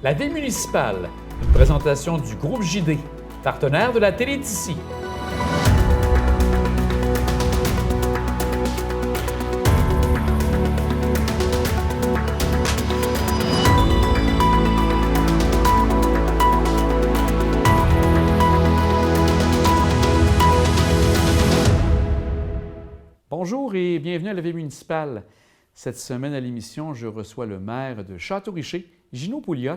La Ville municipale, une présentation du groupe JD, partenaire de la Télédicie. Bonjour et bienvenue à la Ville municipale. Cette semaine à l'émission, je reçois le maire de Château-Richer, Gino Pouliot,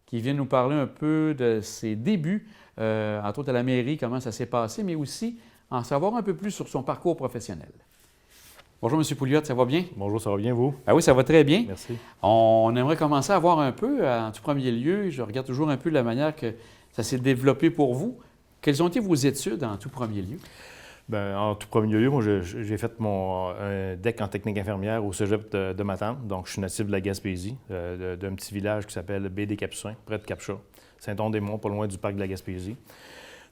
qui vient nous parler un peu de ses débuts, entre autres à la mairie, comment ça s'est passé, mais aussi en savoir un peu plus sur son parcours professionnel. Bonjour, M. Pouliot, ça va bien? Bonjour, ça va bien, vous? Ah oui, ça va très bien. Merci. On aimerait commencer à voir un peu, en tout premier lieu, je regarde toujours un peu la manière que ça s'est développé pour vous. Quelles ont été vos études en tout premier lieu? Bien, en tout premier lieu, moi, j'ai fait mon DEC en technique infirmière au cégep de Matane. Donc, je suis natif de la Gaspésie, d'un petit village qui s'appelle Baie-des-Capucins, près de Capcha, Saint-Onge-des-Monts, pas loin du parc de la Gaspésie.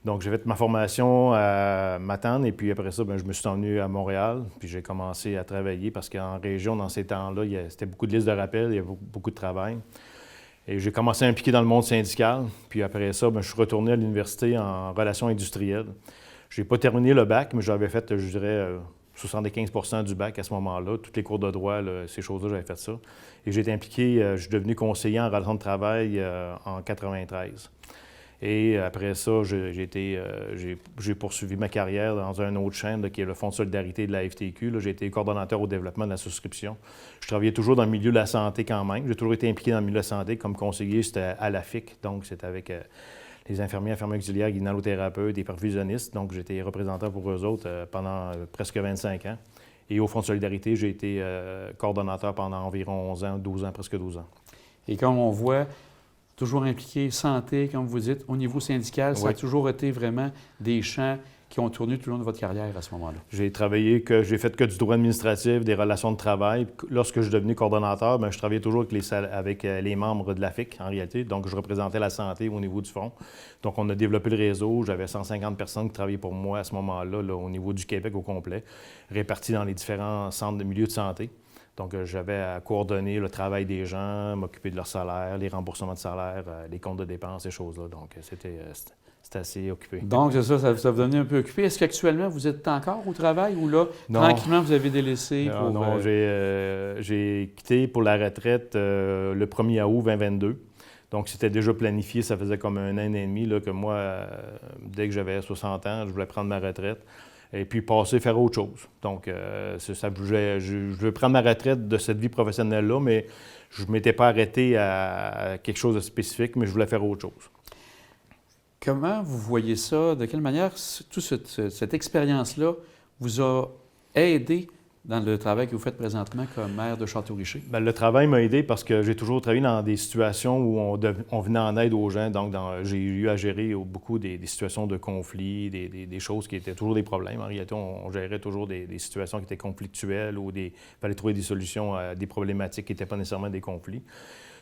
Donc, j'ai fait ma formation à Matane et puis après ça, bien, je me suis emmené à Montréal. Puis j'ai commencé à travailler parce qu'en région, dans ces temps-là, c'était beaucoup de listes de rappels, il y avait beaucoup de travail. Et j'ai commencé à impliquer dans le monde syndical. Puis après ça, bien, je suis retourné à l'université en relations industrielles. Je n'ai pas terminé le bac, mais j'avais fait, je dirais, 75 du bac à ce moment-là. Tous les cours de droit, là, ces choses-là, j'avais fait ça. Et j'ai été impliqué, je suis devenu conseiller en relations de travail en 93. Et après ça, j'ai poursuivi ma carrière dans un autre champ, là, qui est le Fonds de solidarité de la FTQ. Là, j'ai été coordonnateur au développement de la souscription. Je travaillais toujours dans le milieu de la santé quand même. J'ai toujours été impliqué dans le milieu de la santé. Comme conseiller, c'était à la FIC, donc c'était avec les infirmiers, infirmiers auxiliaires, gynécologues et perfusionnistes. Donc, j'étais représentant pour eux autres pendant presque 25 ans. Et au Fonds de solidarité, j'ai été coordonnateur pendant environ 11 ans, 12 ans, presque 12 ans. Et comme on voit, toujours impliqué santé, comme vous dites, au niveau syndical, ça a toujours été vraiment des champs qui ont tourné tout le long de votre carrière à ce moment-là. J'ai fait que du droit administratif, des relations de travail. Lorsque je suis devenu coordonnateur, bien, je travaillais toujours avec les membres de la FIC, en réalité. Donc, je représentais la santé au niveau du fonds. Donc, on a développé le réseau. J'avais 150 personnes qui travaillaient pour moi à ce moment-là, là, au niveau du Québec au complet, répartis dans les différents centres de milieux de santé. Donc, j'avais à coordonner le travail des gens, m'occuper de leur salaire, les remboursements de salaire, les comptes de dépenses, ces choses-là. Donc, c'était assez occupé. Donc, c'est ça vous devenait un peu occupé. Est-ce qu'actuellement, vous êtes encore au travail ou là, non, tranquillement, vous avez délaissé pour... Non, j'ai quitté pour la retraite le 1er août 2022. Donc, c'était déjà planifié. Ça faisait comme un an et demi là, que moi, dès que j'avais 60 ans, je voulais prendre ma retraite et puis faire autre chose. Donc, je veux prendre ma retraite de cette vie professionnelle-là, mais je ne m'étais pas arrêté à quelque chose de spécifique, mais je voulais faire autre chose. Comment vous voyez ça? De quelle manière toute cette expérience-là vous a aidé dans le travail que vous faites présentement comme maire de Château-Richer? Bien, le travail m'a aidé parce que j'ai toujours travaillé dans des situations où on venait en aide aux gens. Donc, j'ai eu à gérer beaucoup des situations de conflit, des choses qui étaient toujours des problèmes. En réalité, on gérait toujours des situations qui étaient conflictuelles ou il fallait trouver des solutions à des problématiques qui n'étaient pas nécessairement des conflits.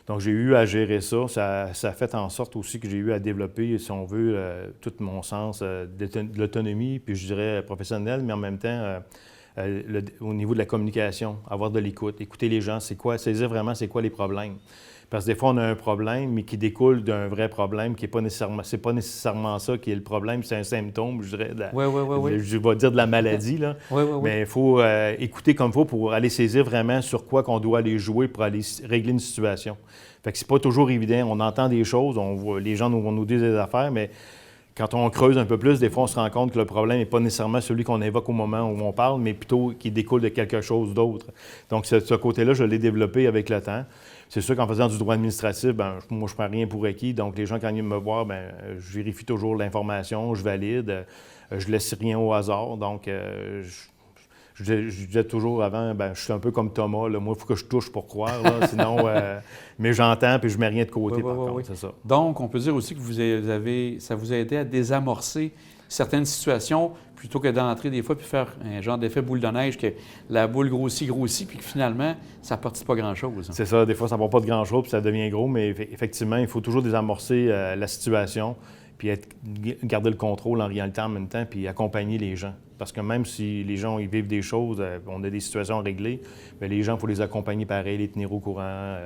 Donc, j'ai eu à gérer ça. Ça a fait en sorte aussi que j'ai eu à développer, si on veut, tout mon sens de l'autonomie, puis je dirais professionnelle, mais en même temps, au niveau de la communication, avoir de l'écoute, écouter les gens, saisir vraiment c'est quoi les problèmes. Parce que des fois, on a un problème, mais qui découle d'un vrai problème, qui n'est pas nécessairement... C'est pas nécessairement ça qui est le problème, c'est un symptôme, je dirais, je vais dire de la maladie, là. Mais il faut écouter comme il faut pour aller saisir vraiment sur quoi qu'on doit aller jouer pour aller régler une situation. Fait que c'est pas toujours évident. On entend des choses, les gens vont nous dire des affaires, mais quand on creuse un peu plus, des fois, on se rend compte que le problème n'est pas nécessairement celui qu'on évoque au moment où on parle, mais plutôt qui découle de quelque chose d'autre. Donc, ce côté-là, je l'ai développé avec le temps. C'est sûr qu'en faisant du droit administratif, bien, moi, je ne prends rien pour acquis. Donc, les gens, quand ils viennent me voir, bien, je vérifie toujours l'information, je valide, je ne laisse rien au hasard. Donc, je disais toujours avant, bien, je suis un peu comme Thomas. Là. Moi, il faut que je touche pour croire. Là, sinon, mais j'entends puis je ne mets rien de côté, par contre. C'est ça. Donc, on peut dire aussi que ça vous a aidé à désamorcer certaines situations plutôt que d'entrer des fois puis faire un genre d'effet boule de neige que la boule grossit, puis que finalement, ça ne apporte pas grand-chose. C'est ça. Des fois, ça ne va pas de grand-chose puis ça devient gros, mais effectivement, il faut toujours désamorcer la situation puis garder le contrôle en réalité en même temps, puis accompagner les gens. Parce que même si les gens ils vivent des choses, on a des situations à régler, bien, les gens, il faut les accompagner pareil, les tenir au courant,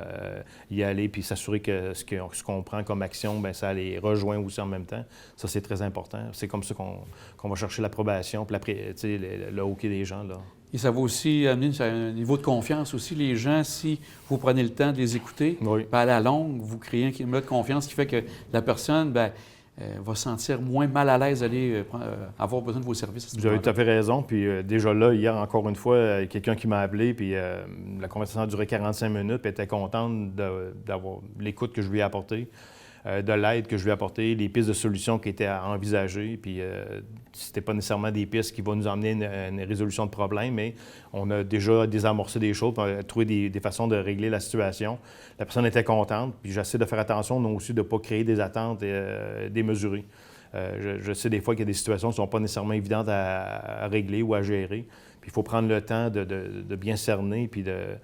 y aller, puis s'assurer que ce qu'on prend comme action, bien, ça les rejoint aussi en même temps. Ça, c'est très important. C'est comme ça qu'on va chercher l'approbation, puis le hockey des gens, là. Et ça va aussi amener un niveau de confiance aussi. Les gens, si vous prenez le temps de les écouter, Oui. bien, à la longue, vous créez un climat de confiance qui fait que la personne bien, va se sentir moins mal à l'aise d'aller avoir besoin de vos services. Vous avez tout à fait raison. Puis déjà là, hier, encore une fois, quelqu'un qui m'a appelé, puis la conversation a duré 45 minutes, puis elle était contente d'avoir l'écoute que je lui ai apportée, de l'aide que je lui ai apportée, les pistes de solutions qui étaient à envisager. Puis c'était pas nécessairement des pistes qui vont nous emmener une résolution de problème, mais on a déjà désamorcé des choses, puis on a trouvé des façons de régler la situation. La personne était contente, puis j'essaie de faire attention, nous aussi, de ne pas créer des attentes démesurées. Je sais des fois qu'il y a des situations qui ne sont pas nécessairement évidentes à régler ou à gérer. Puis il faut prendre le temps de bien cerner, puis de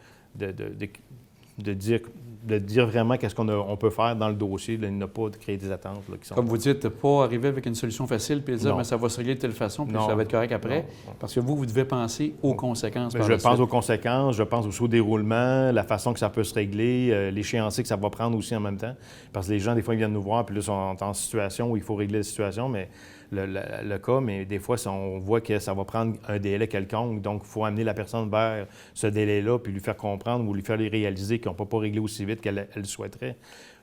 dire vraiment qu'est-ce qu'on peut faire dans le dossier, là, ne pas de créer des attentes. Là, qui sont... Comme vous dites, de ne pas arriver avec une solution facile puis dire mais ça va se régler de telle façon puis ça va être correct après. Non. Parce que vous devez penser aux conséquences. Je pense aux conséquences, je pense aussi au déroulement, la façon que ça peut se régler, l'échéancier que ça va prendre aussi en même temps. Parce que les gens, des fois, ils viennent nous voir puis là, sont en situation où il faut régler la situation, mais le cas, mais des fois, on voit que ça va prendre un délai quelconque. Donc, il faut amener la personne vers ce délai-là puis lui faire comprendre ou lui faire réaliser qu'on ne peut pas régler aussi vite qu'elle le souhaiterait.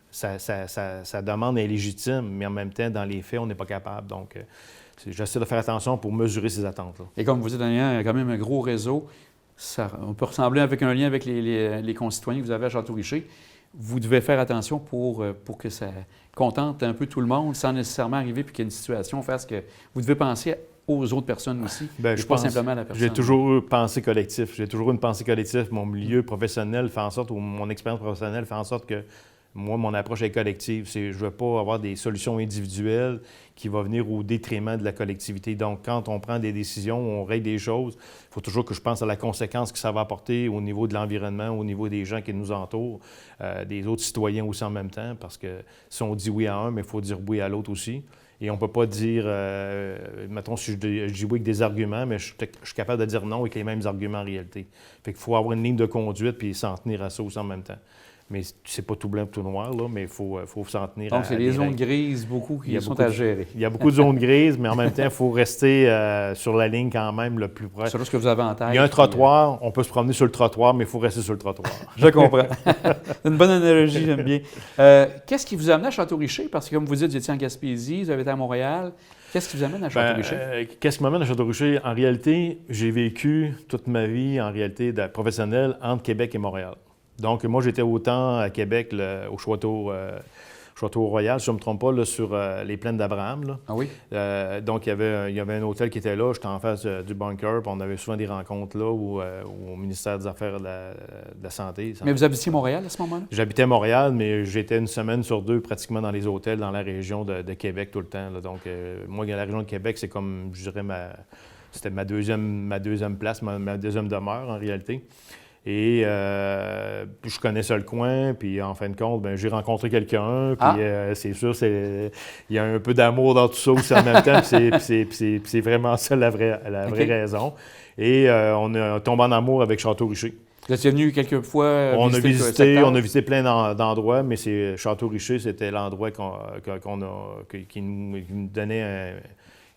Sa demande est légitime, mais en même temps, dans les faits, on n'est pas capable. Donc, j'essaie de faire attention pour mesurer ces attentes-là. Et comme vous dites, il y a quand même un gros réseau. On peut ressembler avec un lien avec les concitoyens que vous avez à Château-Richer. Vous devez faire attention pour que ça contente un peu tout le monde sans nécessairement arriver puis qu'il y ait une situation fasse que vous devez penser aux autres personnes aussi, bien, et pas simplement à la personne. J'ai toujours pensé collectif. J'ai toujours une pensée collective. Mon milieu professionnel fait en sorte, ou mon expérience professionnelle fait en sorte que moi, mon approche est collective. Je ne veux pas avoir des solutions individuelles qui vont venir au détriment de la collectivité. Donc, quand on prend des décisions, on règle des choses, il faut toujours que je pense à la conséquence que ça va apporter au niveau de l'environnement, au niveau des gens qui nous entourent, des autres citoyens aussi en même temps, parce que si on dit oui à un, mais il faut dire oui à l'autre aussi. Et on ne peut pas dire, mettons, si je dis oui avec des arguments, mais je suis capable de dire non avec les mêmes arguments en réalité. Fait qu'il faut avoir une ligne de conduite puis s'en tenir à ça aussi en même temps. Mais c'est pas tout blanc tout noir, là, mais il faut s'en tenir à Donc, c'est les zones grises, beaucoup, qui sont à gérer. Il y a beaucoup de zones grises, mais en même temps, il faut rester sur la ligne quand même le plus proche. C'est ce que vous avez en tête. Il y a un trottoir, on peut se promener sur le trottoir, mais il faut rester sur le trottoir. Je comprends. C'est une bonne analogie, j'aime bien. Qu'est-ce qui vous a amené à Château-Richer? Parce que comme vous dites, vous étiez en Gaspésie, vous avez été à Montréal. Qu'est-ce qui vous amène à Château-Richer? Qu'est-ce qui m'amène à Château-Richer? En réalité, j'ai vécu toute ma vie, en réalité, professionnelle entre Québec et Montréal. Donc, moi, j'étais autant à Québec, au Château Royal, si je ne me trompe pas, là, sur les plaines d'Abraham. Là. Ah oui? Donc, il y avait un hôtel qui était là. J'étais en face du bunker, puis on avait souvent des rencontres là au ministère des Affaires de la Santé. Mais vous habitiez Montréal à ce moment-là? J'habitais Montréal, mais j'étais une semaine sur deux pratiquement dans les hôtels dans la région de Québec tout le temps. Là. Donc, moi, la région de Québec, c'est comme, je dirais, c'était ma deuxième place, ma deuxième demeure en réalité. Et je connaissais le coin, puis en fin de compte, j'ai rencontré quelqu'un, puis c'est sûr, il y a un peu d'amour dans tout ça aussi en même temps, puis c'est vraiment ça la vraie raison. Et on est tombé en amour avec Château-Richer. Vous étiez venu quelques fois on a visité plein d'endroits, mais Château-Richer, c'était l'endroit qui nous donnait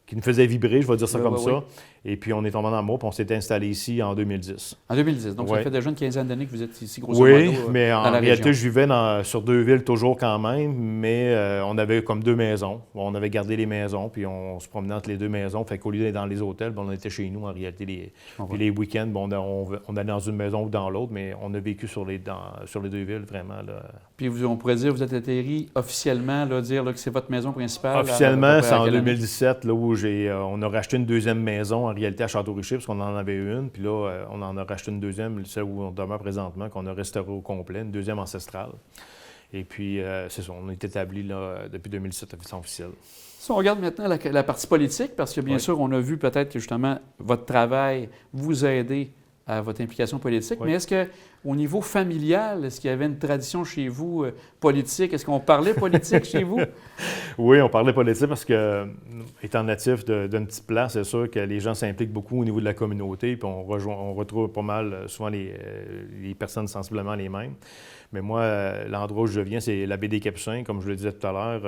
qui nous faisait vibrer, je vais dire ça comme ça. Et puis, on est tombé en amour, puis on s'est installé ici en 2010. En 2010. Donc, ça fait déjà une quinzaine d'années que vous êtes ici, grosso modo, modo, mais en réalité, je vivais sur deux villes toujours quand même, mais on avait comme deux maisons. On avait gardé les maisons, puis on se promenait entre les deux maisons. Fait qu'au lieu d'être dans les hôtels, on était chez nous en réalité. Puis les week-ends, on allait dans une maison ou dans l'autre, mais on a vécu sur les deux villes, vraiment. Là. Puis on pourrait dire, vous êtes atterri officiellement, là, dire là, que c'est votre maison principale? Officiellement, c'est en 2017, là, où on a racheté une deuxième maison en réalité à Château-Richer, parce qu'on en avait une, puis là, on en a racheté une deuxième, celle où on demeure présentement, qu'on a restaurée au complet, une deuxième ancestrale. Et puis, c'est ça, on est établi là, depuis 2007 à façon officielle. Si on regarde maintenant la partie politique, parce que bien sûr, on a vu peut-être que justement, votre travail vous aider à votre implication politique. Oui. Mais est-ce qu'au niveau familial, est-ce qu'il y avait une tradition chez vous politique? Est-ce qu'on parlait politique chez vous? Oui, on parlait politique parce que, étant natif d'une petite place, c'est sûr que les gens s'impliquent beaucoup au niveau de la communauté, puis on retrouve pas mal souvent les personnes sensiblement les mêmes. Mais moi, l'endroit où je viens, c'est la baie des Capucins, comme je le disais tout à l'heure,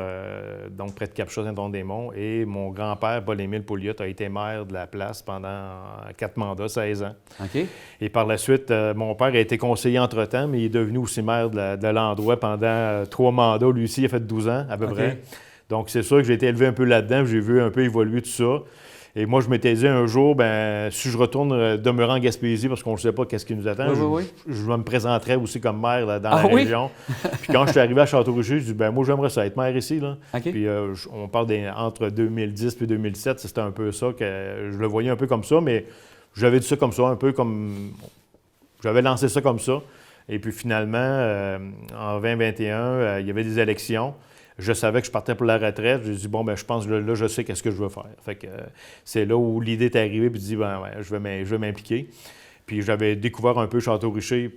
donc près de Capcha-Saint-Anne-des-Monts. Et mon grand-père, Paul-Émile Pouliot, a été maire de la place pendant 4 mandats, 16 ans. OK. Et par la suite, mon père a été conseiller entre-temps, mais il est devenu aussi maire de l'endroit pendant 3 mandats. Lui aussi, il a fait 12 ans à peu près. Donc, c'est sûr que j'ai été élevé un peu là-dedans, j'ai vu un peu évoluer tout ça. Et moi, je m'étais dit un jour, ben si je retourne demeurer en Gaspésie, parce qu'on ne sait pas qu'est-ce qui nous attend, je me présenterais aussi comme maire là, dans la région. Puis quand je suis arrivé à Château-Richer, je dis, ben moi, j'aimerais ça être maire ici. Là. Okay. Puis on parle entre 2010 et 2007, c'était un peu ça, que je le voyais un peu comme ça, mais j'avais dit ça comme ça, un peu comme... J'avais lancé ça comme ça. Et puis finalement, en 2021, il y avait des élections. Je savais que je partais pour la retraite. J'ai dit, bon, ben je pense que là, je sais qu'est-ce que je veux faire. Fait que c'est là où l'idée est arrivée, puis je dis, ben ouais, je vais m'impliquer. Puis j'avais découvert un peu Château-Richer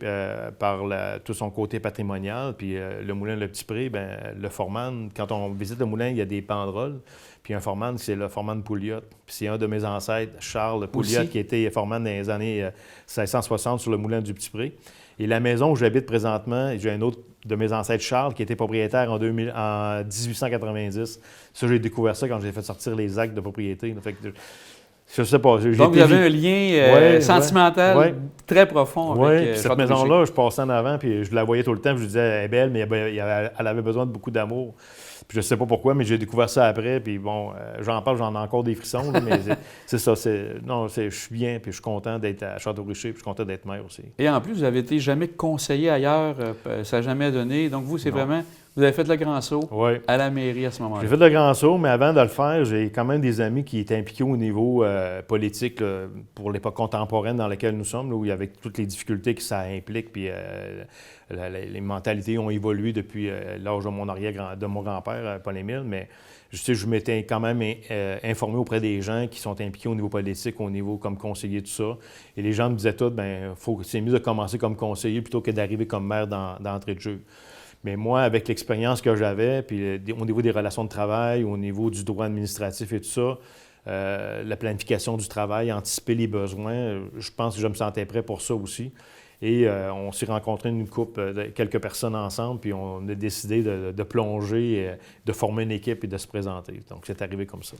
par tout son côté patrimonial. Puis le moulin Le Petit Pré, ben le foreman, quand on visite le moulin, il y a des banderoles. Puis un foreman, c'est le foreman Pouliot. Puis c'est un de mes ancêtres, Charles Pouliot, qui était foreman dans les années 1660 sur le moulin du Petit Pré. Et la maison où j'habite présentement, j'ai un autre de mes ancêtres, Charles, qui était propriétaire en 1890. Ça, j'ai découvert ça quand j'ai fait sortir les actes de propriété. Fait que, je sais pas. Donc, vous avez un lien sentimental très profond avec cette maison-là, je passais en avant, puis je la voyais tout le temps, puis je disais, elle est belle, mais elle avait besoin de beaucoup d'amour. Puis je sais pas pourquoi, mais j'ai découvert ça après, puis bon, j'en parle, j'en ai encore des frissons, là, mais c'est ça. Je suis bien, puis je suis content d'être à Château-Richer, puis je suis content d'être maire aussi. Et en plus, vous avez été jamais conseiller ailleurs, ça n'a jamais donné. Donc, vous, c'est vraiment... Vous avez fait le grand saut à la mairie à ce moment-là. J'ai fait le grand saut, mais avant de le faire, j'ai quand même des amis qui étaient impliqués au niveau politique pour l'époque contemporaine dans laquelle nous sommes, là, où il y avait toutes les difficultés que ça implique, puis les mentalités ont évolué depuis l'âge de mon grand-père, Paul-Émile, mais je m'étais quand même informé auprès des gens qui sont impliqués au niveau politique, au niveau comme conseiller, tout ça. Et les gens me disaient tous, c'est mieux de commencer comme conseiller plutôt que d'arriver comme maire d'entrée de jeu. Mais moi, avec l'expérience que j'avais, puis au niveau des relations de travail, au niveau du droit administratif et tout ça, la planification du travail, anticiper les besoins, je pense que je me sentais prêt pour ça aussi. Et on s'est rencontrés quelques personnes ensemble, puis on a décidé de plonger, de former une équipe et de se présenter. Donc, c'est arrivé comme ça.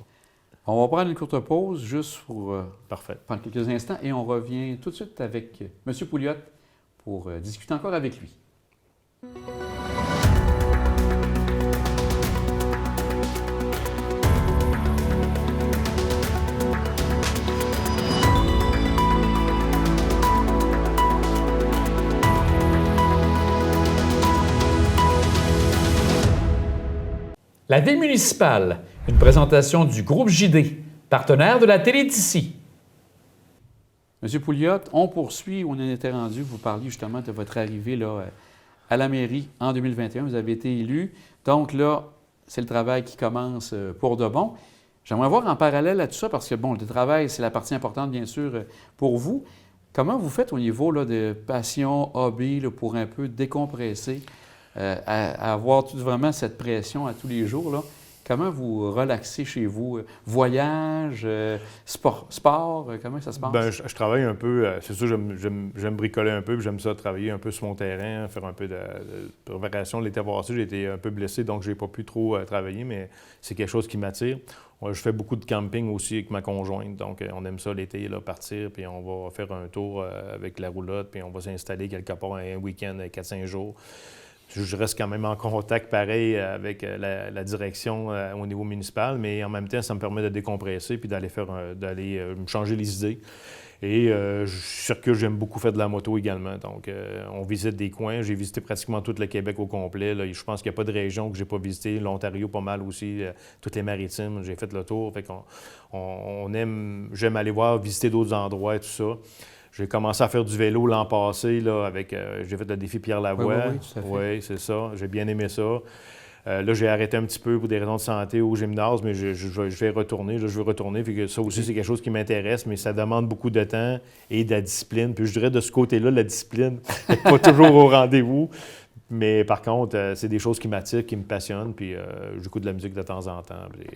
On va prendre une courte pause juste pour Parfait. Prendre quelques instants et on revient tout de suite avec M. Pouliot pour discuter encore avec lui. La Ville municipale, une présentation du groupe JD, partenaire de la télé d'ici. Monsieur Pouliot, on poursuit où on en était rendu. Vous parliez justement de votre arrivée là, à la mairie en 2021. Vous avez été élu. Donc là, c'est le travail qui commence pour de bon. J'aimerais voir en parallèle à tout ça, parce que bon, le travail, c'est la partie importante, bien sûr, pour vous. Comment vous faites au niveau là, de passion, hobby, là, pour un peu décompresser? À avoir vraiment cette pression à tous les jours, là. Comment vous relaxez chez vous? Voyage, sport, comment ça se passe? Bien, je travaille un peu. C'est sûr, j'aime bricoler un peu, puis j'aime ça travailler un peu sur mon terrain, faire un peu de préparation. L'été passé, j'ai été un peu blessé, donc je n'ai pas pu trop travailler, mais c'est quelque chose qui m'attire. Je fais beaucoup de camping aussi avec ma conjointe, donc on aime ça l'été, là, partir, puis on va faire un tour avec la roulotte, puis on va s'installer quelque part un week-end, 4-5 jours. Je reste quand même en contact pareil avec la direction au niveau municipal, mais en même temps, ça me permet de décompresser puis d'aller me changer les idées. Et je suis sûr que j'aime beaucoup faire de la moto également. Donc, on visite des coins. J'ai visité pratiquement tout le Québec au complet. Là. Je pense qu'il n'y a pas de région que je n'ai pas visité. L'Ontario, pas mal aussi. Toutes les maritimes, j'ai fait le tour. Fait j'aime aller visiter d'autres endroits et tout ça. J'ai commencé à faire du vélo l'an passé, là, j'ai fait le défi Pierre Lavoie. Oui, tout à fait. Oui, c'est ça. J'ai bien aimé ça. Là, j'ai arrêté un petit peu pour des raisons de santé au gymnase, mais je vais retourner. Là, je veux retourner. Fait que ça aussi, c'est quelque chose qui m'intéresse, mais ça demande beaucoup de temps et de la discipline. Puis je dirais de ce côté-là, la discipline n'est pas toujours au rendez-vous. Mais par contre, c'est des choses qui m'attirent, qui me passionnent. Puis j'écoute de la musique de temps en temps. Puis,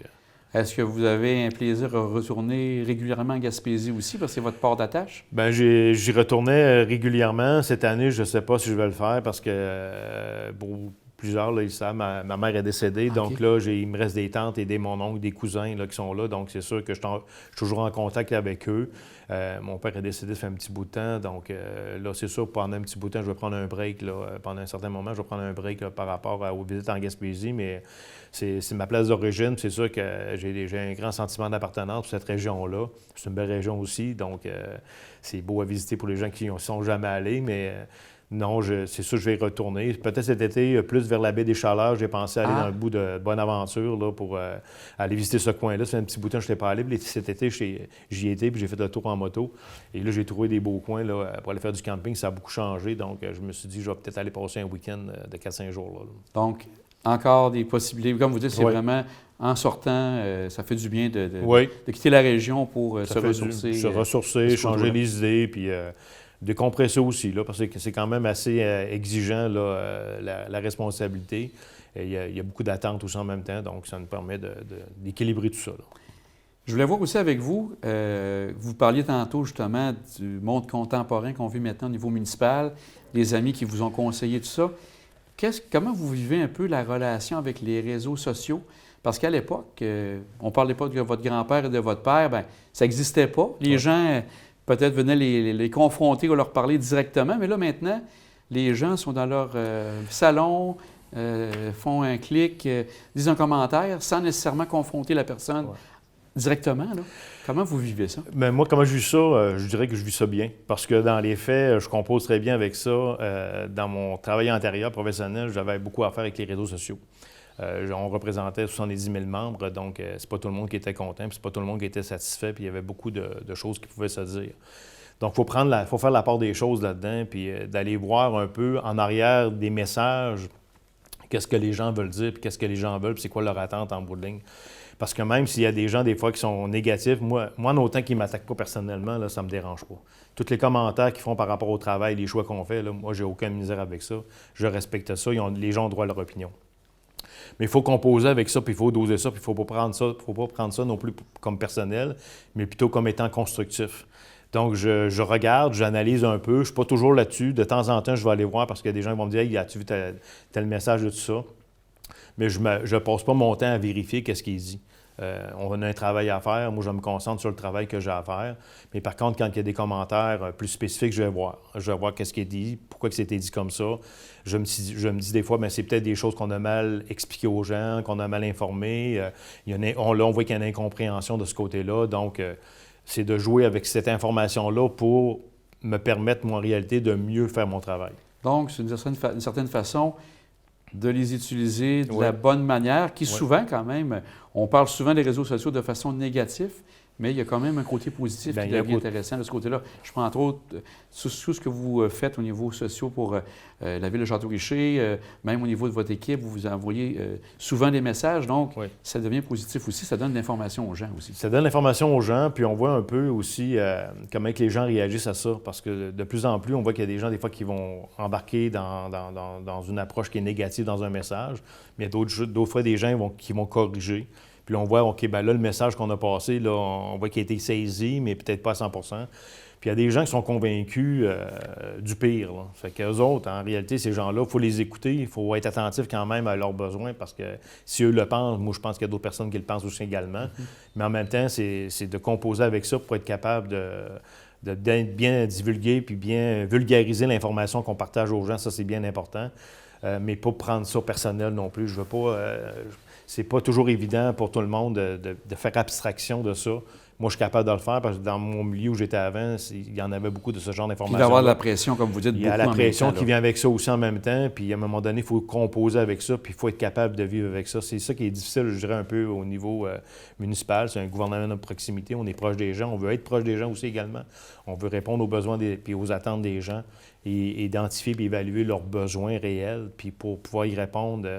Est-ce que vous avez un plaisir à retourner régulièrement en Gaspésie aussi, parce que c'est votre port d'attache? bien, j'y retournais régulièrement. Cette année, je ne sais pas si je vais le faire parce que pour plusieurs, là, ils savent, ma mère est décédée. OK. Donc là, il me reste des tantes et mon oncle, des cousins là, qui sont là. Donc c'est sûr que je suis toujours en contact avec eux. Mon père est décédé, ça fait un petit bout de temps. Donc là, c'est sûr, pendant un petit bout de temps, je vais prendre un break. Là, pendant un certain moment, je vais prendre un break là, par rapport aux visites en Gaspésie. Mais c'est ma place d'origine. C'est sûr que j'ai un grand sentiment d'appartenance pour cette région-là. C'est une belle région aussi. Donc c'est beau à visiter pour les gens qui n'y sont jamais allés. Mais non, c'est sûr que je vais y retourner. Peut-être cet été, plus vers la baie des Chaleurs, j'ai pensé aller dans le bout de Bonaventure là, pour aller visiter ce coin-là. Ça fait un petit bout de temps que je n'étais pas allé. Puis cet été, j'y étais, puis j'ai fait le tour en moto. Et là, j'ai trouvé des beaux coins là, pour aller faire du camping. Ça a beaucoup changé. Donc, je me suis dit, je vais peut-être aller passer un week-end de 4-5 jours. Là. Donc, encore des possibilités. Comme vous dites, c'est Oui. vraiment, en sortant, ça fait du bien de Oui. quitter la région pour Ça se fait ressourcer. se ressourcer, changer là. les idées, puis décompresser aussi, là, parce que c'est quand même assez exigeant, là, la responsabilité. Il y a beaucoup d'attentes aussi en même temps, donc ça nous permet d'équilibrer tout ça. Là. Je voulais voir aussi avec vous, vous parliez tantôt justement du monde contemporain qu'on vit maintenant au niveau municipal, les amis qui vous ont conseillé tout ça. Comment vous vivez un peu la relation avec les réseaux sociaux? Parce qu'à l'époque, on ne parlait pas de votre grand-père et de votre père, bien, ça n'existait pas. Les gens peut-être venaient les confronter ou leur parler directement, mais là maintenant, les gens sont dans leur salon, font un clic, disent un commentaire sans nécessairement confronter la personne directement. Là. Comment vous vivez ça? Bien, moi, comment je vis ça? Je dirais que je vis ça bien. Parce que dans les faits, je compose très bien avec ça. Dans mon travail antérieur professionnel, j'avais beaucoup à faire avec les réseaux sociaux. On représentait 70 000 membres, donc c'est pas tout le monde qui était content, puis c'est pas tout le monde qui était satisfait, puis il y avait beaucoup de choses qui pouvaient se dire. Donc, il faut faire la part des choses là-dedans, puis d'aller voir un peu en arrière des messages, qu'est-ce que les gens veulent dire, puis qu'est-ce que les gens veulent, puis c'est quoi leur attente en bout de ligne. Parce que même s'il y a des gens, des fois, qui sont négatifs, moi en autant qu'ils ne m'attaquent pas personnellement, là, ça ne me dérange pas. Tous les commentaires qu'ils font par rapport au travail, les choix qu'on fait, là, moi, j'ai aucune misère avec ça. Je respecte ça. Les gens ont droit à leur opinion. Mais il faut composer avec ça, puis il faut doser ça, puis il ne faut pas prendre ça non plus comme personnel, mais plutôt comme étant constructif. Donc, je regarde, j'analyse un peu. Je ne suis pas toujours là-dessus. De temps en temps, je vais aller voir parce qu'il y a des gens qui vont me dire « Hey, as-tu vu tel message de tout ça? » Mais je ne passe pas mon temps à vérifier qu'est-ce qu'il dit. On a un travail à faire. Moi, je me concentre sur le travail que j'ai à faire. Mais par contre, quand il y a des commentaires plus spécifiques, je vais voir. Je vais voir qu'est-ce qui est dit, pourquoi que c'était dit comme ça. Je me dis des fois, bien, c'est peut-être des choses qu'on a mal expliquées aux gens, qu'on a mal informées. On voit qu'il y a une incompréhension de ce côté-là. Donc, c'est de jouer avec cette information-là pour me permettre, moi, en réalité, de mieux faire mon travail. Donc, c'est d'une certaine façon de les utiliser de la bonne manière, qui souvent, quand même, on parle souvent des réseaux sociaux de façon négative, mais il y a quand même un côté positif qui devient intéressant de ce côté-là. Je prends entre autres tout ce que vous faites au niveau social pour la ville de Château-Richer, même au niveau de votre équipe, vous envoyez souvent des messages, donc ça devient positif aussi, ça donne de l'information aux gens aussi. Ça donne l'information aux gens, puis on voit un peu aussi comment que les gens réagissent à ça, parce que de plus en plus, on voit qu'il y a des gens des fois qui vont embarquer dans une approche qui est négative dans un message, mais il y a d'autres fois des gens qui vont corriger. Puis là, on voit, OK, bien là, le message qu'on a passé, là, on voit qu'il a été saisi, mais peut-être pas à 100 Puis il y a des gens qui sont convaincus du pire. Là. Fait qu'eux autres, en réalité, ces gens-là, il faut les écouter, il faut être attentif quand même à leurs besoins, parce que si eux le pensent, moi, je pense qu'il y a d'autres personnes qui le pensent aussi également. Mais en même temps, c'est de composer avec ça pour être capable de bien divulguer puis bien vulgariser l'information qu'on partage aux gens. Ça, c'est bien important. Mais pas prendre ça personnel non plus. Je veux pas... c'est pas toujours évident pour tout le monde de faire abstraction de ça. moi, je suis capable de le faire parce que dans mon milieu où j'étais avant, il y en avait beaucoup de ce genre d'informations. Il va y avoir de la pression, comme vous dites, beaucoup. Il y a beaucoup la pression en même temps, qui vient avec ça aussi en même temps. Puis à un moment donné, il faut composer avec ça, puis il faut être capable de vivre avec ça. C'est ça qui est difficile, je dirais, un peu au niveau municipal. C'est un gouvernement de proximité. On est proche des gens. On veut être proche des gens aussi également. On veut répondre aux besoins puis aux attentes des gens et identifier et évaluer leurs besoins réels, puis pour pouvoir y répondre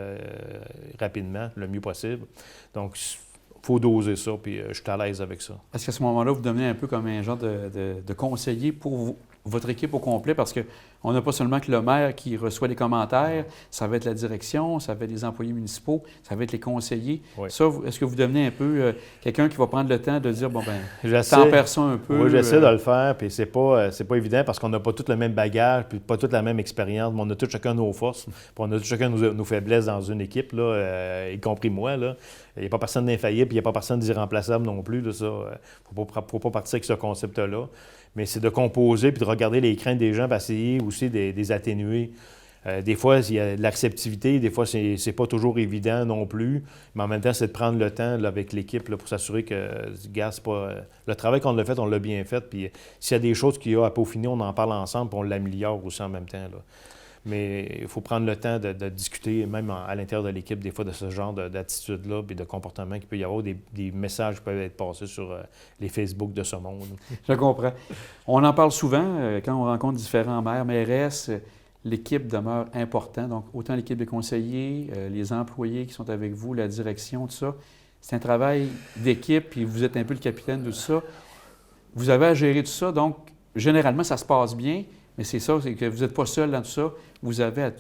rapidement, le mieux possible. Donc, il faut doser ça, puis je suis à l'aise avec ça. Est-ce qu'à ce moment-là, vous devenez un peu comme un genre de conseiller pour votre équipe au complet? Parce qu'on n'a pas seulement que le maire qui reçoit les commentaires, ça va être la direction, ça va être les employés municipaux, ça va être les conseillers. Oui. Ça, est-ce que vous devenez un peu quelqu'un qui va prendre le temps de dire, bon, ben, J'essaie, tempère ça un peu? Oui, j'essaie de le faire, puis c'est pas évident parce qu'on n'a pas tous le même bagage, puis pas toute la même expérience, mais on a tous chacun nos forces, puis on a tous chacun nos faiblesses dans une équipe, là, y compris moi, là. Il n'y a pas personne d'infaillible, puis il n'y a pas personne d'irremplaçable non plus, là, ça. Faut pas partir avec ce concept-là. Mais c'est de composer puis de regarder les craintes des gens, puis essayer aussi de les atténuer. Des fois, il y a de l'acceptivité, des fois, c'est pas toujours évident non plus. Mais en même temps, c'est de prendre le temps là, avec l'équipe là, pour s'assurer que, gars, c'est pas. Le travail qu'on a fait, on l'a bien fait. Puis s'il y a des choses qu'il y a à peaufiner, on en parle ensemble, puis on l'améliore aussi en même temps, là. Mais il faut prendre le temps de discuter, même à l'intérieur de l'équipe, des fois, de ce genre d'attitude-là et de comportement qu'il peut y avoir, des messages qui peuvent être passés sur les Facebook de ce monde. Je comprends. On en parle souvent quand on rencontre différents maires, mairesses. L'équipe demeure importante. Donc, autant l'équipe de conseillers, les employés qui sont avec vous, la direction, tout ça. C'est un travail d'équipe, puis vous êtes un peu le capitaine de tout ça. Vous avez à gérer tout ça, donc généralement, ça se passe bien. Mais c'est ça, c'est que vous n'êtes pas seul dans tout ça. Vous avez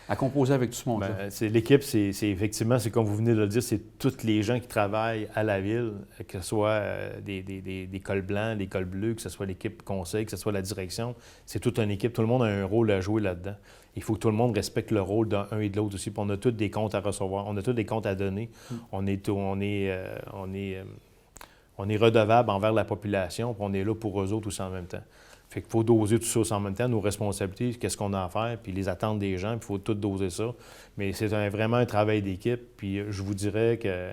à composer avec tout ce monde-là. L'équipe, c'est effectivement, c'est comme vous venez de le dire, c'est tous les gens qui travaillent à la ville, que ce soit des cols blancs, des cols bleus, que ce soit l'équipe conseil, que ce soit la direction. C'est toute une équipe. Tout le monde a un rôle à jouer là-dedans. Il faut que tout le monde respecte le rôle d'un et de l'autre aussi. Puis on a tous des comptes à recevoir. On a tous des comptes à donner. On est redevable envers la population, puis on est là pour eux autres aussi en même temps. Fait qu'il faut doser tout ça en même temps, nos responsabilités, qu'est-ce qu'on a à faire, puis les attentes des gens, puis il faut tout doser ça. Mais c'est vraiment un travail d'équipe, puis je vous dirais que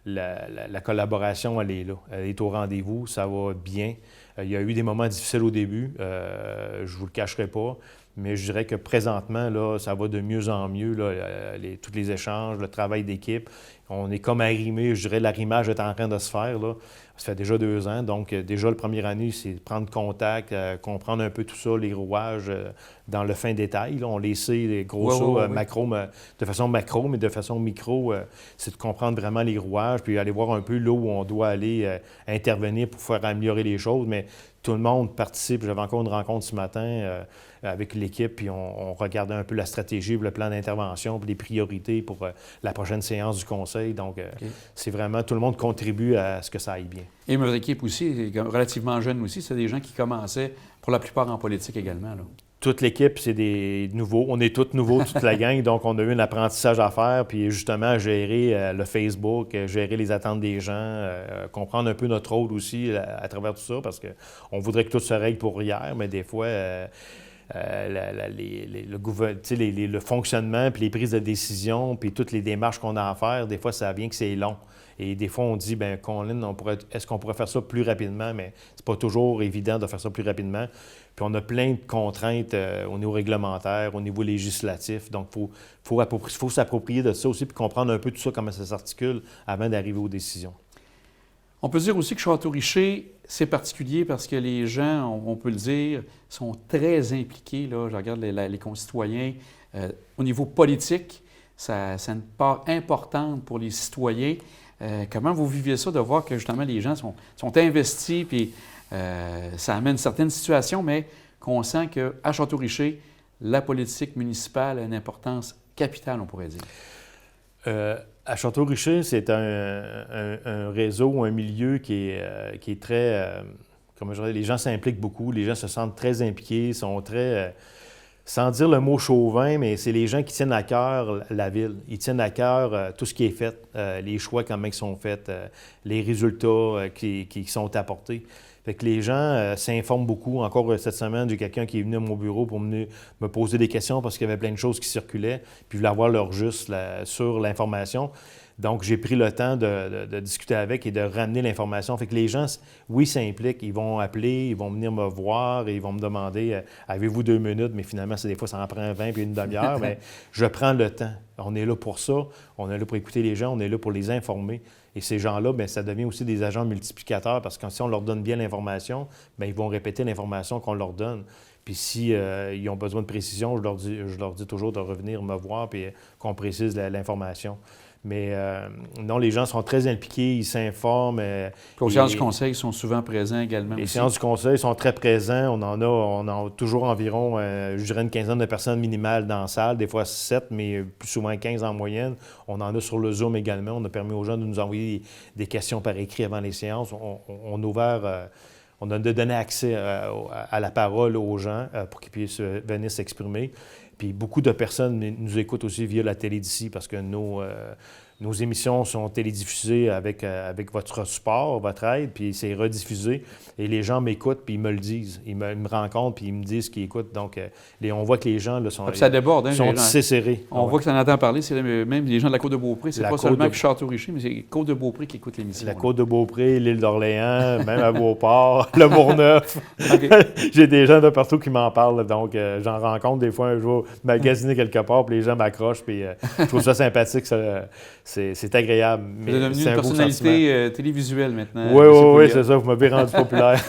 la collaboration, elle est là. Elle est au rendez-vous, ça va bien. Il y a eu des moments difficiles au début, je ne vous le cacherai pas, mais je dirais que présentement, là, ça va de mieux en mieux, là, tous les échanges, le travail d'équipe. On est comme arrimé, je dirais, l'arrimage est en train de se faire, là. Ça fait déjà 2 ans, donc déjà, la première année, c'est prendre contact, comprendre un peu tout ça, les rouages dans le fin détail. Là. On les sait, les gros macro, de façon macro, mais de façon micro, c'est de comprendre vraiment les rouages, puis aller voir un peu là où on doit aller intervenir pour faire améliorer les choses, mais tout le monde participe. J'avais encore une rencontre ce matin avec l'équipe, puis on regardait un peu la stratégie, le plan d'intervention, puis les priorités pour la prochaine séance du conseil. Donc, c'est vraiment, tout le monde contribue à ce que ça aille bien. Et votre équipe aussi, relativement jeune aussi, c'est des gens qui commençaient pour la plupart en politique également, là. Toute l'équipe, c'est des nouveaux. On est tous nouveaux, toute la gang. Donc, on a eu un apprentissage à faire. Puis, justement, gérer le Facebook, gérer les attentes des gens, comprendre un peu notre rôle aussi à travers tout ça, parce qu'on voudrait que tout se règle pour hier, mais des fois, le fonctionnement, puis les prises de décision, puis toutes les démarches qu'on a à faire, des fois, ça vient que c'est long. Et des fois, on dit, bien, Colin, est-ce qu'on pourrait faire ça plus rapidement? Mais c'est pas toujours évident de faire ça plus rapidement. Puis on a plein de contraintes au niveau réglementaire, au niveau législatif. Donc, il faut s'approprier de ça aussi, puis comprendre un peu tout ça, comment ça s'articule avant d'arriver aux décisions. On peut dire aussi que Château-Richer, c'est particulier parce que les gens, on peut le dire, sont très impliqués. Là, je regarde les concitoyens. Au niveau politique, c'est une part importante pour les citoyens. Comment vous vivez ça de voir que justement les gens sont investis, puis ça amène certaines situations, mais qu'on sent qu'à Château-Richer, la politique municipale a une importance capitale, on pourrait dire? À Château-Richer, c'est un réseau, un milieu qui est très... comment je dirais, les gens s'impliquent beaucoup, les gens se sentent très impliqués, sont très... sans dire le mot chauvin, mais c'est les gens qui tiennent à cœur la ville. Ils tiennent à cœur tout ce qui est fait, les choix, comment ils sont faits, les résultats qui sont apportés. Fait que les gens s'informent beaucoup. Encore cette semaine, j'ai quelqu'un qui est venu à mon bureau pour me poser des questions parce qu'il y avait plein de choses qui circulaient, puis je voulais avoir leur juste sur l'information. Donc, j'ai pris le temps de discuter avec et de ramener l'information. Fait que les gens, oui, s'impliquent. Ils vont appeler, ils vont venir me voir et ils vont me demander avez-vous 2 minutes? Mais finalement, des fois, ça en prend 20 puis une demi-heure. Mais je prends le temps. On est là pour ça. On est là pour écouter les gens. On est là pour les informer. Et ces gens-là, bien, ça devient aussi des agents multiplicateurs parce que si on leur donne bien l'information, bien, ils vont répéter l'information qu'on leur donne. Puis si ils ont besoin de précision, je leur dis toujours de revenir me voir puis qu'on précise l'information. Mais non, les gens sont très impliqués, ils s'informent. Puis aux séances du conseil sont souvent présents également. Les aussi. séances du conseil sont très présents. On a toujours environ, je dirais, une quinzaine de personnes minimales dans la salle, des fois 7, mais plus souvent 15 en moyenne. On en a sur le Zoom également. On a permis aux gens de nous envoyer des questions par écrit avant les séances. On a ouvert... On a donné accès à la parole aux gens pour qu'ils puissent venir s'exprimer. Puis beaucoup de personnes nous écoutent aussi via la télé d'ici parce que nos émissions sont télédiffusées avec votre support, votre aide, puis c'est rediffusé. Et les gens m'écoutent, puis ils me le disent. Ils me rencontrent, puis ils me disent qu'ils écoutent. Donc, on voit que les gens là, sont, ça déborde, sont tissés serrés. On voit que ça en entend parler. C'est même les gens de la Côte-de-Beaupré. C'est pas seulement Château-Richer, mais c'est Côte-de-Beaupré qui écoute l'émission. La Côte-de-Beaupré, l'île d'Orléans, même à Beauport, le Bourgneuf. Okay. J'ai des gens de partout qui m'en parlent. Donc, j'en rencontre des fois un jour magasiner quelque part, puis les gens m'accrochent, puis je trouve ça sympathique. C'est agréable. Vous êtes devenu une personnalité télévisuelle maintenant. Oui, c'est ça. Vous m'avez rendu populaire.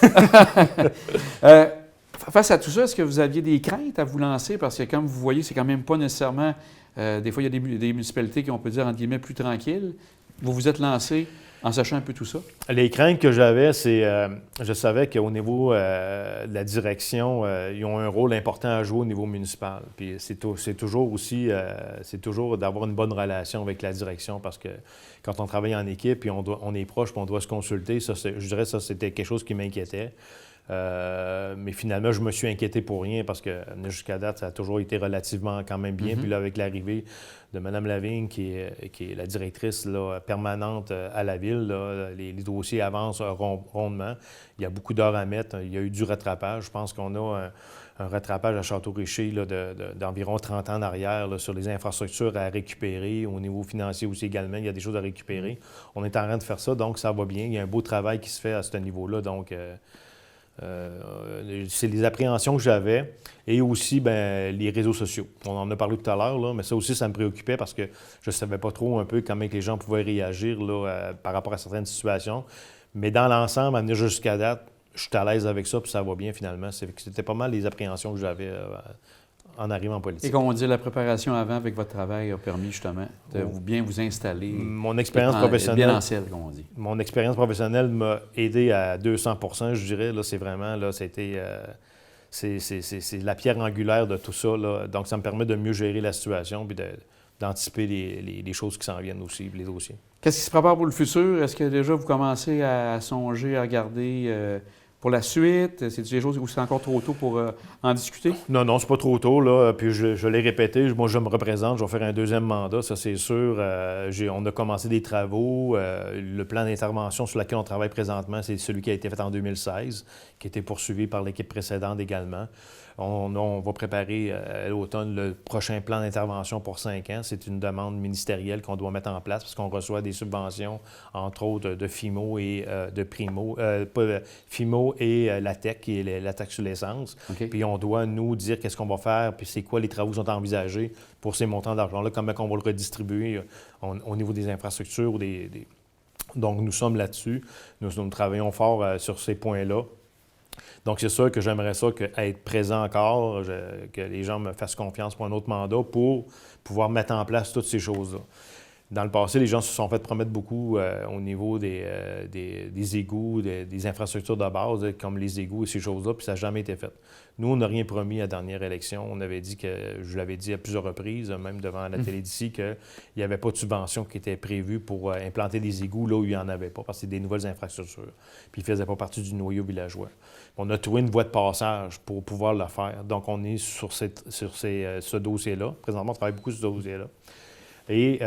Face à tout ça, est-ce que vous aviez des craintes à vous lancer? Parce que comme vous voyez, c'est quand même pas nécessairement... des fois, il y a des municipalités qui, on peut dire, entre guillemets, plus tranquilles. Vous vous êtes lancé en sachant un peu tout ça? Les craintes que j'avais, c'est... je savais qu'au niveau de la direction, ils ont un rôle important à jouer au niveau municipal. Puis c'est toujours aussi... c'est toujours d'avoir une bonne relation avec la direction parce que quand on travaille en équipe puis on est proche puis on doit se consulter, ça, je dirais ça, c'était quelque chose qui m'inquiétait. Mais finalement, je me suis inquiété pour rien parce que jusqu'à date, ça a toujours été relativement quand même bien. Puis là, avec l'arrivée de Mme Lavigne, qui est la directrice là, permanente à la ville, là, les dossiers avancent rondement. Il y a beaucoup d'heures à mettre. Il y a eu du rattrapage. Je pense qu'on a un rattrapage à Château-Richer d'environ 30 ans en arrière là, sur les infrastructures à récupérer. Au niveau financier aussi également, il y a des choses à récupérer. On est en train de faire ça, donc ça va bien. Il y a un beau travail qui se fait à ce niveau-là. Donc, c'est les appréhensions que j'avais et aussi les réseaux sociaux. On en a parlé tout à l'heure, là, mais ça aussi, ça me préoccupait parce que je ne savais pas trop un peu comment les gens pouvaient réagir là, par rapport à certaines situations. Mais dans l'ensemble, à venir jusqu'à date, je suis à l'aise avec ça puis ça va bien finalement. C'était pas mal les appréhensions que j'avais en arrivant en politique. Et comme on dit, la préparation avant avec votre travail a permis justement de bien vous installer. Mon expérience professionnelle, bien en selle, comme on dit. Mon expérience professionnelle m'a aidé à 200 %, je dirais. Là, c'est vraiment, là, c'était... c'est la pierre angulaire de tout ça. Là. Donc, ça me permet de mieux gérer la situation puis d'anticiper les choses qui s'en viennent aussi, les dossiers. Qu'est-ce qui se prépare pour le futur? Est-ce que déjà vous commencez à songer, à regarder pour la suite? C'est des choses où c'est encore trop tôt pour en discuter? Non, c'est pas trop tôt. Là. Puis je l'ai répété, moi je me représente, je vais faire un deuxième mandat, ça c'est sûr. On a commencé des travaux. Le plan d'intervention sur lequel on travaille présentement, c'est celui qui a été fait en 2016, qui a été poursuivi par l'équipe précédente également. On va préparer à l'automne le prochain plan d'intervention pour 5 ans. C'est une demande ministérielle qu'on doit mettre en place parce qu'on reçoit des subventions, entre autres, de FIMO et de Primo. FIMO et la TEC, qui est la taxe sur l'essence. Okay. Puis on doit nous dire qu'est-ce qu'on va faire, puis c'est quoi les travaux qui sont envisagés pour ces montants d'argent-là, comment on va le redistribuer au niveau des infrastructures. Donc, nous sommes là-dessus. Nous travaillons fort sur ces points-là. Donc, c'est sûr que j'aimerais ça être présent encore, que les gens me fassent confiance pour un autre mandat pour pouvoir mettre en place toutes ces choses-là. Dans le passé, les gens se sont fait promettre beaucoup au niveau des égouts, des infrastructures de base, comme les égouts et ces choses-là, puis ça n'a jamais été fait. Nous, on n'a rien promis à la dernière élection. On avait dit je l'avais dit à plusieurs reprises, même devant la télé d'ici, qu'il n'y avait pas de subvention qui était prévue pour implanter des égouts là où il n'y en avait pas, parce que c'est des nouvelles infrastructures. Puis ils ne faisaient pas partie du noyau villageois. On a trouvé une voie de passage pour pouvoir le faire. Donc, on est sur ce dossier-là. Présentement, on travaille beaucoup sur ce dossier-là. Et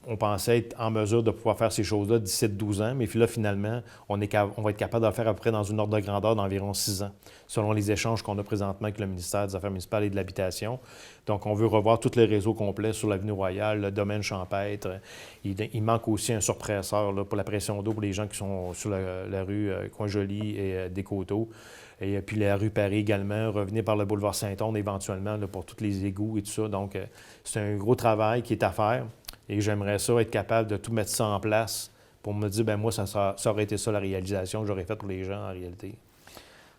on pensait être en mesure de pouvoir faire ces choses-là d'ici 12 ans, mais puis là, finalement, on va être capable de le faire à peu près dans une ordre de grandeur d'environ 6 ans, selon les échanges qu'on a présentement avec le ministère des Affaires municipales et de l'Habitation. Donc, on veut revoir tous les réseaux complets sur l'avenue Royale, le domaine champêtre. Il manque aussi un surpresseur là, pour la pression d'eau pour les gens qui sont sur la rue Coin-Joli et des Coteaux. Et puis la rue Paris également, revenir par le boulevard Saint-Onge éventuellement là, pour tous les égouts et tout ça. Donc, c'est un gros travail qui est à faire. Et j'aimerais ça être capable de tout mettre ça en place pour me dire, bien moi, ça aurait été ça la réalisation que j'aurais faite pour les gens en réalité.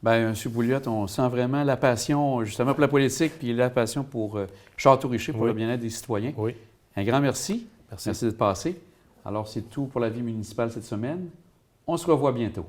Bien, M. Pouliot, on sent vraiment la passion justement pour la politique puis la passion pour Château-Richer, pour le bien-être des citoyens. Oui. Un grand merci. Merci. Merci d'être passé. Alors, c'est tout pour la vie municipale cette semaine. On se revoit bientôt.